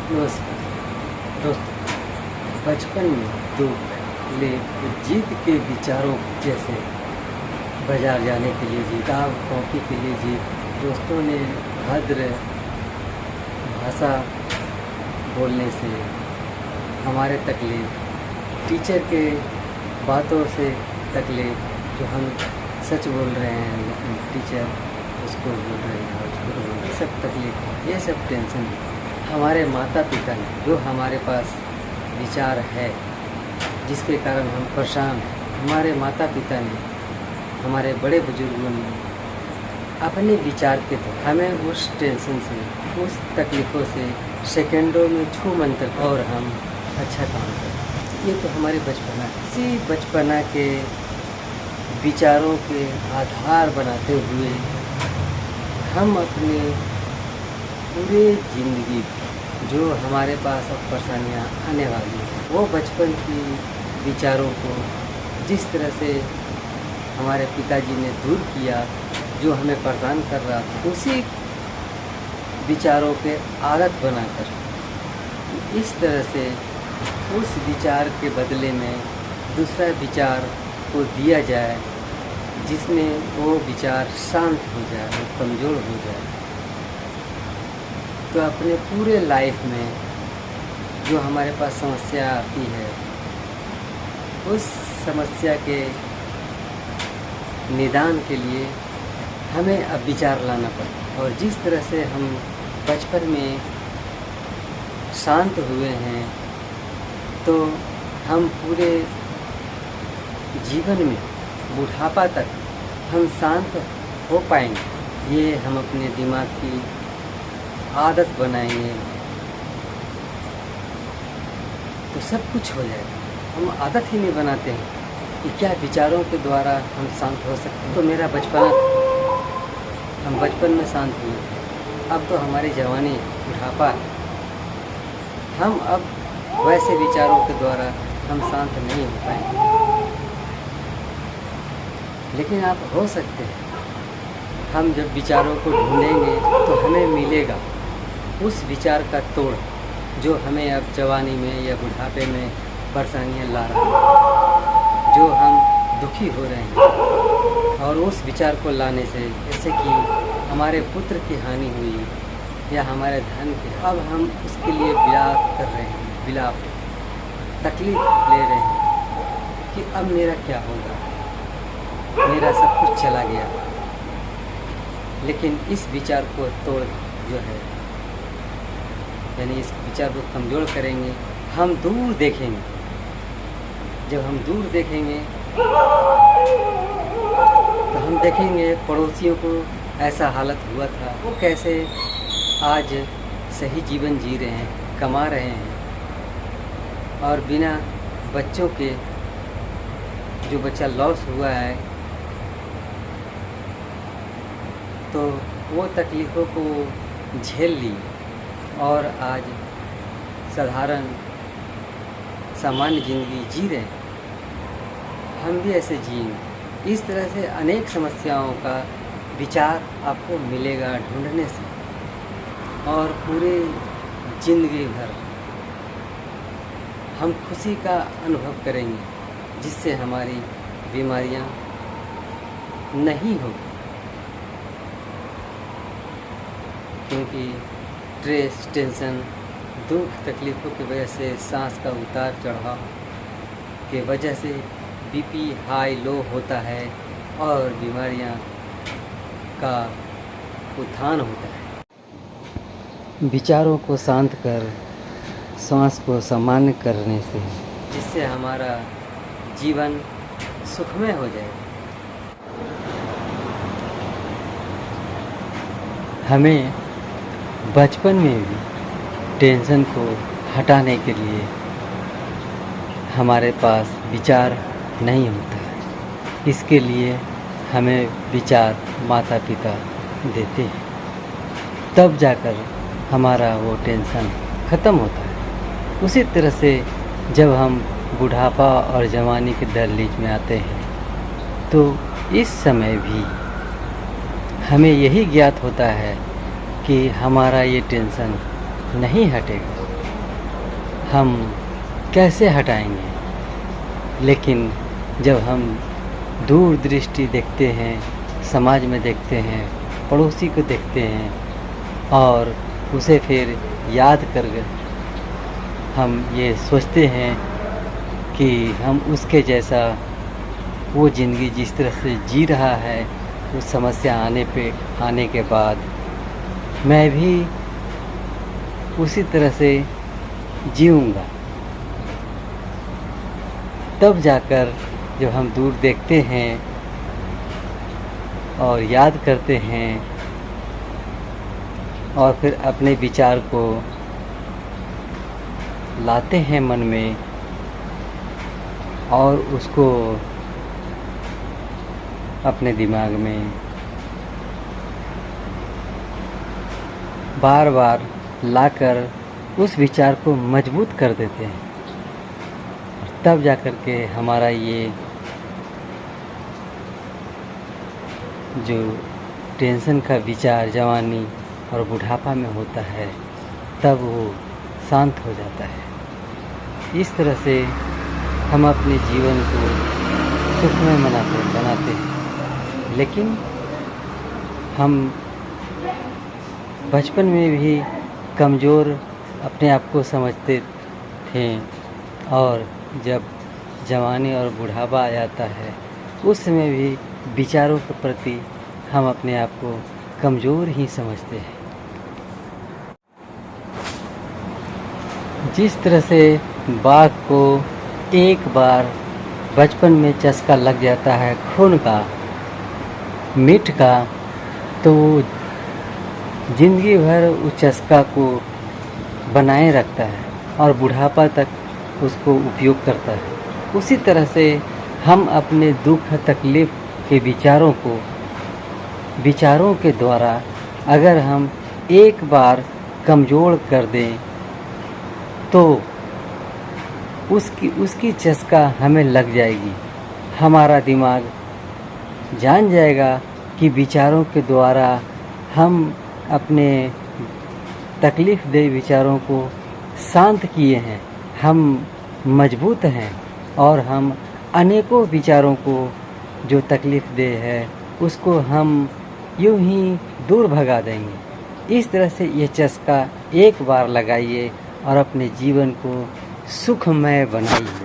नमस्कार दोस्तों। बचपन में दुख, लेख, जीत के विचारों जैसे बाजार जाने के लिए जीत, किताब कॉपी के लिए जीत, दोस्तों ने भद्र भाषा बोलने से हमारे तकलीफ, टीचर के बातों से तकलीफ, जो हम सच बोल रहे हैं लेकिन टीचर उसको बोल रहे हैं और झूठ बोल रहे हैं, सब तकलीफ, ये सब टेंशन है। हमारे माता पिता ने जो हमारे पास विचार है जिसके कारण हम परेशान हैं, हमारे माता पिता ने, हमारे बड़े बुजुर्गों ने अपने विचार के तो हमें उस टेंशन से, उस तकलीफ़ों से सेकंडों में छू मंतर और हम अच्छा काम करें। ये तो हमारे बचपना है। इसी बचपना के विचारों के आधार बनाते हुए हम अपने पूरे ज़िंदगी जो हमारे पास अब परेशानियाँ आने वाली हैं, वो बचपन की विचारों को जिस तरह से हमारे पिताजी ने दूर किया, जो हमें परेशान कर रहा था, उसी विचारों के आदत बनाकर इस तरह से उस विचार के बदले में दूसरा विचार को दिया जाए जिसमें वो विचार शांत हो जाए, वो कमज़ोर हो जाए। तो अपने पूरे लाइफ में जो हमारे पास समस्या आती है, उस समस्या के निदान के लिए हमें अब विचार लाना पड़ता। और जिस तरह से हम बचपन में शांत हुए हैं, तो हम पूरे जीवन में बुढ़ापा तक हम शांत हो पाएंगे। ये हम अपने दिमाग की आदत बनाएंगे तो सब कुछ हो जाएगा। हम आदत ही नहीं बनाते हैं कि क्या विचारों के द्वारा हम शांत हो सकते हैं। तो मेरा बचपना था, हम बचपन में शांत हुए थे। अब तो हमारी जवानी, बुढ़ापा है, हम अब वैसे विचारों के द्वारा हम शांत नहीं हो पाएंगे। लेकिन आप हो सकते हैं। हम जब विचारों को ढूंढेंगे तो हमें मिलेगा उस विचार का तोड़ जो हमें अब जवानी में या बुढ़ापे में परेशानियाँ ला रहा है, जो हम दुखी हो रहे हैं। और उस विचार को लाने से, जैसे कि हमारे पुत्र की हानि हुई या हमारे धन की, अब हम उसके लिए विलाप कर रहे हैं, विलाप, तकलीफ ले रहे हैं कि अब मेरा क्या होगा, मेरा सब कुछ चला गया। लेकिन इस विचार को तोड़ जो है, यानी इस विचार को कमज़ोर करेंगे, हम दूर देखेंगे। जब हम दूर देखेंगे तो हम देखेंगे पड़ोसियों को ऐसा हालत हुआ था, वो कैसे आज सही जीवन जी रहे हैं, कमा रहे हैं, और बिना बच्चों के, जो बच्चा लॉस हुआ है, तो वो तकलीफ़ों को झेल ली और आज साधारण सामान्य ज़िंदगी जी रहे हैं। हम भी ऐसे जिएंगे। इस तरह से अनेक समस्याओं का विचार आपको मिलेगा ढूंढने से, और पूरे ज़िंदगी भर हम खुशी का अनुभव करेंगे, जिससे हमारी बीमारियां नहीं होगी। क्योंकि स्ट्रेस, टेंशन, दुख, तकलीफ़ों की वजह से, सांस का उतार चढ़ाव के वजह से बीपी हाई लो होता है और बीमारियां का उत्थान होता है। विचारों को शांत कर, सांस को सामान्य करने से, जिससे हमारा जीवन सुखमय हो जाएगा। हमें बचपन में भी टेंशन को हटाने के लिए हमारे पास विचार नहीं होता है। इसके लिए हमें विचार माता पिता देते हैं, तब जाकर हमारा वो टेंशन ख़त्म होता है। उसी तरह से जब हम बुढ़ापा और जवानी के दहलीज में आते हैं, तो इस समय भी हमें यही ज्ञात होता है कि हमारा ये टेंशन नहीं हटेगा। हम कैसे हटाएंगे। लेकिन जब हम दूर दृष्टि देखते हैं, समाज में देखते हैं, पड़ोसी को देखते हैं और उसे फिर याद कर हम ये सोचते हैं कि हम उसके जैसा वो ज़िंदगी जिस तरह से जी रहा है, उस समस्या आने के बाद मैं भी उसी तरह से जीऊँगा। तब जाकर जब हम दूर देखते हैं और याद करते हैं और फिर अपने विचार को लाते हैं मन में और उसको अपने दिमाग में बार बार लाकर उस विचार को मजबूत कर देते हैं। तब जाकर के हमारा ये जो टेंशन का विचार जवानी और बुढ़ापा में होता है, तब वो शांत हो जाता है। इस तरह से हम अपने जीवन को सुखमय बनाते हैं। लेकिन हम बचपन में भी कमज़ोर अपने आप को समझते थे और जब जवानी और बुढ़ापा आ जाता है, उस समय भी विचारों के प्रति हम अपने आप को कमज़ोर ही समझते हैं। जिस तरह से बाघ को एक बार बचपन में चस्का लग जाता है खून का, मीठ का, तो वो ज़िंदगी भर उस चस्का को बनाए रखता है और बुढ़ापा तक उसको उपयोग करता है। उसी तरह से हम अपने दुख तकलीफ़ के विचारों के द्वारा अगर हम एक बार कमज़ोर कर दें तो उसकी चस्का हमें लग जाएगी। हमारा दिमाग जान जाएगा कि विचारों के द्वारा हम अपने तकलीफ़ दे विचारों को शांत किए हैं, हम मजबूत हैं और हम अनेकों विचारों को जो तकलीफ़ दे है उसको हम यूं ही दूर भगा देंगे। इस तरह से ये चस्का एक बार लगाइए और अपने जीवन को सुखमय बनाइए।